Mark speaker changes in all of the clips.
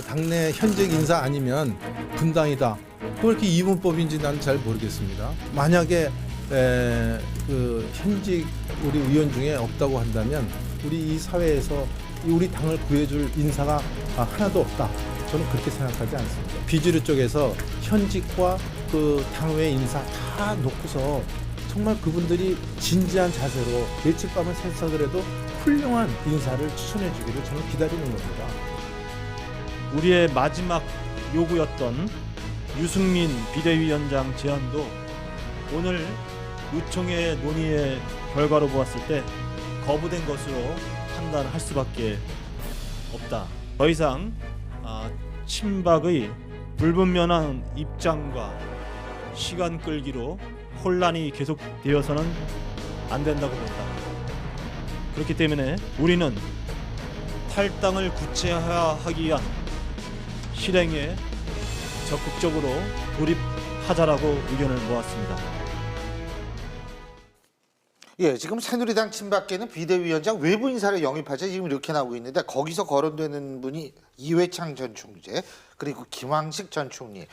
Speaker 1: 당내 현직 인사 아니면 분당이다. 왜 이렇게 이분법인지 난 잘 모르겠습니다. 만약에 그 현직 우리 의원 중에 없다고 한다면 우리 이 사회에서 우리 당을 구해줄 인사가 하나도 없다. 저는 그렇게 생각하지 않습니다. 비주류 쪽에서 현직과 그 당외 인사 다 놓고서 정말 그분들이 진지한 자세로 일찍밤을 새서더라도 훌륭한 인사를 추천해 주기를 저는 기다리는 겁니다.
Speaker 2: 우리의 마지막 요구였던 유승민 비대위원장 제안도 오늘 의총의 논의의 결과로 보았을 때 거부된 것으로 판단할 수밖에 없다. 더 이상 친박의 불분명한 입장과 시간 끌기로 혼란이 계속되어서는 안 된다고 본다. 그렇기 때문에 우리는 탈당을 구체화하기 위한 실행에 적극적으로 돌입하자라고 의견을 모았습니다.
Speaker 3: 예, 지금 새누리당 친박계는 비대위원장 외부 인사를 영입하자 지금 이렇게 나오고 있는데 거기서 거론되는 분이 이회창 전 총재 그리고 김황식 전 총리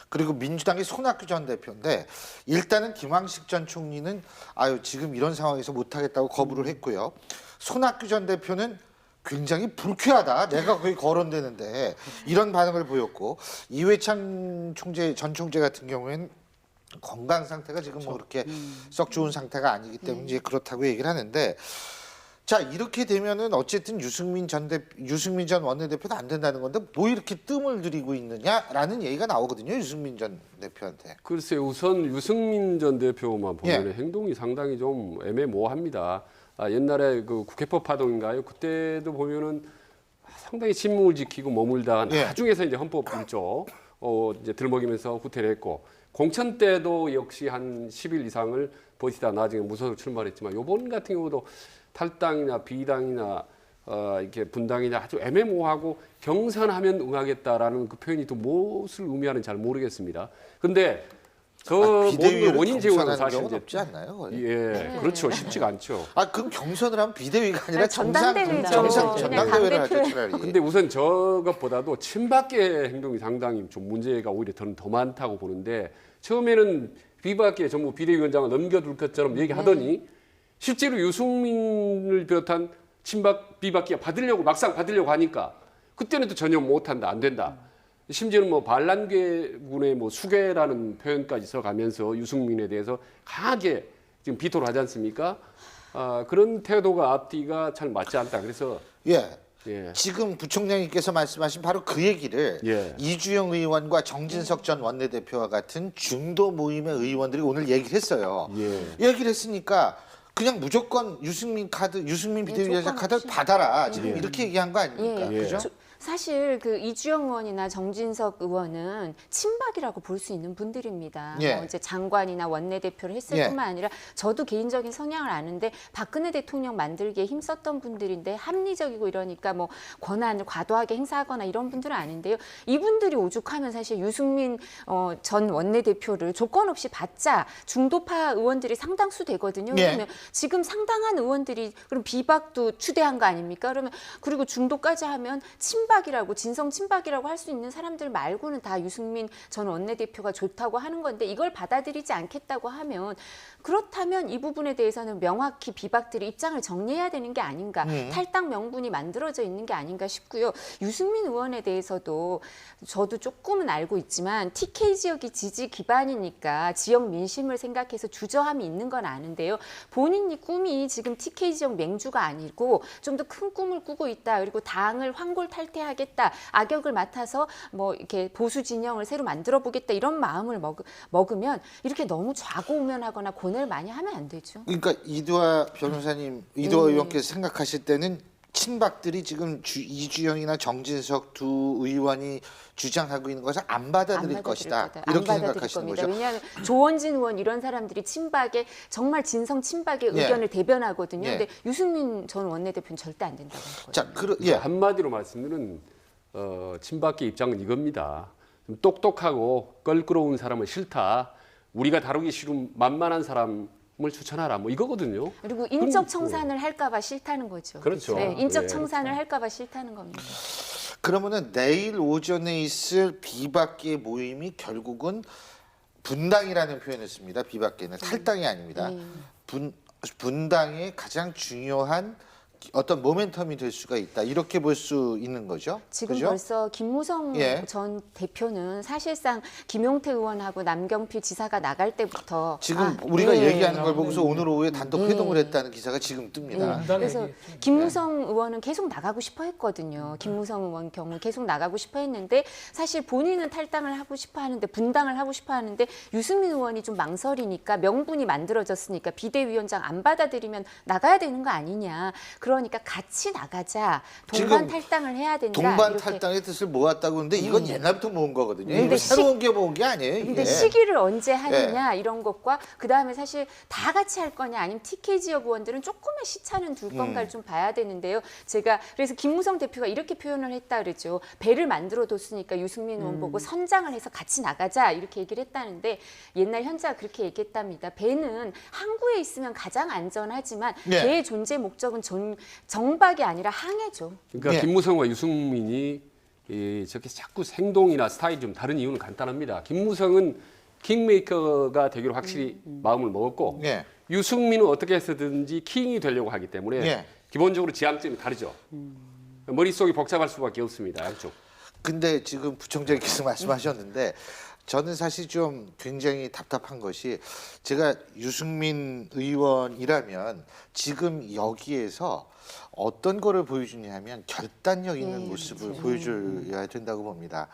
Speaker 3: 그리고 민주당의 손학규 전 대표인데 일단은 김황식 전 총리는 지금 이런 상황에서 못하겠다고 거부를 했고요. 손학규 전 대표는 굉장히 불쾌하다. 내가 거기 거론되는데 이런 반응을 보였고 이회창 전 총재 같은 경우에는 건강 상태가 지금 뭐 그렇게 썩 좋은 상태가 아니기 때문에 이제 그렇다고 얘기를 하는데 자 이렇게 되면은 어쨌든 유승민 전 원내대표도 안 된다는 건데 뭐 이렇게 뜸을 들이고 있느냐라는 얘기가 나오거든요. 유승민 전 대표한테.
Speaker 4: 글쎄요. 우선 유승민 전 대표만 보면
Speaker 3: 예.
Speaker 4: 행동이 상당히 좀 애매모호합니다. 옛날에 그 국회법 파동인가요? 그때도 보면은 상당히 신문을 지키고 머물다가
Speaker 3: 예.
Speaker 4: 나중에서 이제 헌법 1조 이제 들먹이면서 후퇴를 했고 공천 때도 역시 한 10일 이상을 버티다 나중에 무소속 출마했지만 이번 같은 경우도 탈당이나 비당이나 이렇게 분당이나 아주 애매모호하고 경선하면 응하겠다라는 그 표현이 또 무엇을 의미하는지 잘 모르겠습니다. 근데 모든 원인 제공은 사실 이제
Speaker 3: 없지 않나요? 거의?
Speaker 4: 예, 그렇죠. 쉽지가 않죠.
Speaker 3: 그럼 경선을 하면 비대위가 아니라
Speaker 5: 전당대회죠.
Speaker 3: 전당대회를 하죠 차라리.
Speaker 4: 근데 우선 저것보다도 친박계 행동이 상당히 좀 문제가 오히려 저는 더 많다고 보는데 처음에는 비박계 전부 비대위원장을 넘겨둘 것처럼 얘기하더니 실제로 유승민을 비롯한 친박 비박계가 막상 받으려고 하니까 그때는 또 전혀 못한다, 안 된다. 심지어는 뭐 반란계군의 뭐 수괴라는 표현까지 써가면서 유승민에 대해서 강하게 지금 비토를 하지 않습니까? 그런 태도가 앞뒤가 잘 맞지 않다. 그래서
Speaker 3: 예.
Speaker 4: 예.
Speaker 3: 지금 부총장님께서 말씀하신 바로 그 얘기를
Speaker 4: 예.
Speaker 3: 이주영 의원과 정진석 전 원내대표와 같은 중도 모임의 의원들이 오늘 얘기를 했어요.
Speaker 4: 예.
Speaker 3: 얘기를 했으니까 그냥 무조건 유승민 비대위원장 카드 받아라. 지금 이렇게 얘기한 거 아닙니까?
Speaker 4: 예.
Speaker 3: 그죠?
Speaker 5: 사실 그 이주영 의원이나 정진석 의원은 친박이라고 볼 수 있는 분들입니다.
Speaker 3: 예.
Speaker 5: 뭐 이제 장관이나 원내대표를 했을
Speaker 3: 예.
Speaker 5: 뿐만 아니라 저도 개인적인 성향을 아는데 박근혜 대통령 만들기에 힘썼던 분들인데 합리적이고 이러니까 뭐 권한을 과도하게 행사하거나 이런 분들은 아닌데요. 이분들이 오죽하면 사실 유승민 전 원내대표를 조건 없이 받자 중도파 의원들이 상당수 되거든요.
Speaker 3: 예.
Speaker 5: 그러면 지금 상당한 의원들이 그럼 비박도 추대한 거 아닙니까? 그러면 그리고 중도까지 하면 친박이라고 진성 친박이라고 할 수 있는 사람들 말고는 다 유승민 전 원내대표가 좋다고 하는 건데 이걸 받아들이지 않겠다고 하면 그렇다면 이 부분에 대해서는 명확히 비박들이 입장을 정리해야 되는 게 아닌가 탈당 명분이 만들어져 있는 게 아닌가 싶고요. 유승민 의원에 대해서도 저도 조금은 알고 있지만 TK 지역이 지지 기반이니까 지역 민심을 생각해서 주저함이 있는 건 아는데요. 본인이 꿈이 지금 TK 지역 맹주가 아니고 좀 더 큰 꿈을 꾸고 있다. 그리고 당을 황골탈퇴하겠다. 악역을 맡아서 뭐 이렇게 보수 진영을 새로 만들어 보겠다. 이런 마음을 먹으면 이렇게 너무 좌고우면하거나 고뇌를 많이 하면 안 되죠.
Speaker 3: 그러니까 이두화 변호사님, 이두화 의원께서 생각하실 때는 친박들이 지금 이주영이나 정진석 두 의원이 주장하고 있는 것을 안 받아들일 것이다. 이렇게 생각하시는 거죠.
Speaker 5: 왜냐하면 조원진 의원 이런 사람들이 친박의 정말 진성 친박의
Speaker 3: 예.
Speaker 5: 의견을 대변하거든요.
Speaker 3: 예.
Speaker 5: 근데 유승민 전 원내대표는 절대 안 된다고 하거든요.
Speaker 3: 자,
Speaker 4: 예. 한마디로 말씀드리면 친박계 입장은 이겁니다. 좀 똑똑하고 껄끄러운 사람은 싫다. 우리가 다루기 싫은 만만한 사람을 추천하라. 뭐 이거거든요.
Speaker 5: 그리고 인적 청산을 할까봐 싫다는 거죠.
Speaker 4: 그렇죠.
Speaker 5: 네, 인적
Speaker 4: 예.
Speaker 5: 청산을 할까봐 싫다는 겁니다.
Speaker 3: 그러면은 내일 오전에 있을 비박계 모임이 결국은 분당이라는 표현을 씁니다. 비박계는 탈당이 아닙니다. 분당의 가장 중요한 어떤 모멘텀이 될 수가 있다. 이렇게 볼 수 있는 거죠.
Speaker 5: 지금
Speaker 3: 그죠?
Speaker 5: 벌써 김무성
Speaker 3: 예.
Speaker 5: 전 대표는 사실상 김용태 의원하고 남경필 지사가 나갈 때부터
Speaker 3: 지금 우리가
Speaker 5: 네.
Speaker 3: 얘기하는 걸 보고서 오늘 오후에 단독 회동을 했다는 기사가 지금 뜹니다.
Speaker 5: 그래서 김무성 의원은 계속 나가고 싶어 했거든요. 김무성 의원 경우 계속 나가고 싶어 했는데 사실 본인은 탈당을 하고 싶어 하는데 분당을 하고 싶어 하는데 유승민 의원이 좀 망설이니까 명분이 만들어졌으니까 비대위원장 안 받아들이면 나가야 되는 거 아니냐. 그러니까 같이 나가자. 동반
Speaker 3: 지금
Speaker 5: 탈당을 해야 된다.
Speaker 3: 동반
Speaker 5: 이렇게.
Speaker 3: 탈당의 뜻을 모았다고 하는데 이건 옛날부터 모은 거거든요.
Speaker 5: 근데
Speaker 3: 이거 새로운 게 모은 게 아니에요. 이게.
Speaker 5: 근데 시기를 언제 하느냐 이런 것과 그 다음에 사실 다 같이 할 거냐 아니면 TK 지역 의원들은 조금의 시차는 둘 건가를 좀 봐야 되는데요. 제가 그래서 김무성 대표가 이렇게 표현을 했다 그랬죠. 배를 만들어 뒀으니까 유승민 의원 보고 선장을 해서 같이 나가자 이렇게 얘기를 했다는데 옛날 현자가 그렇게 얘기했답니다. 배는 항구에 있으면 가장 안전하지만
Speaker 3: 네.
Speaker 5: 배의 존재 목적은 정박이 아니라 항해죠.
Speaker 4: 그러니까
Speaker 3: 예.
Speaker 4: 김무성과 유승민이 저렇게 자꾸 행동이나 스타일이 좀 다른 이유는 간단합니다. 김무성은 킹메이커가 되기로 확실히 마음을 먹었고
Speaker 3: 예.
Speaker 4: 유승민은 어떻게 해서든지 킹이 되려고 하기 때문에
Speaker 3: 예.
Speaker 4: 기본적으로 지향점이 다르죠. 머릿속이 복잡할 수밖에 없습니다. 양쪽.
Speaker 3: 근데 지금 부총장님께서 말씀하셨는데 저는 사실 좀 굉장히 답답한 것이 제가 유승민 의원이라면 지금 여기에서 어떤 거를 보여주냐면 결단력 있는 모습을 보여줘야 된다고 봅니다.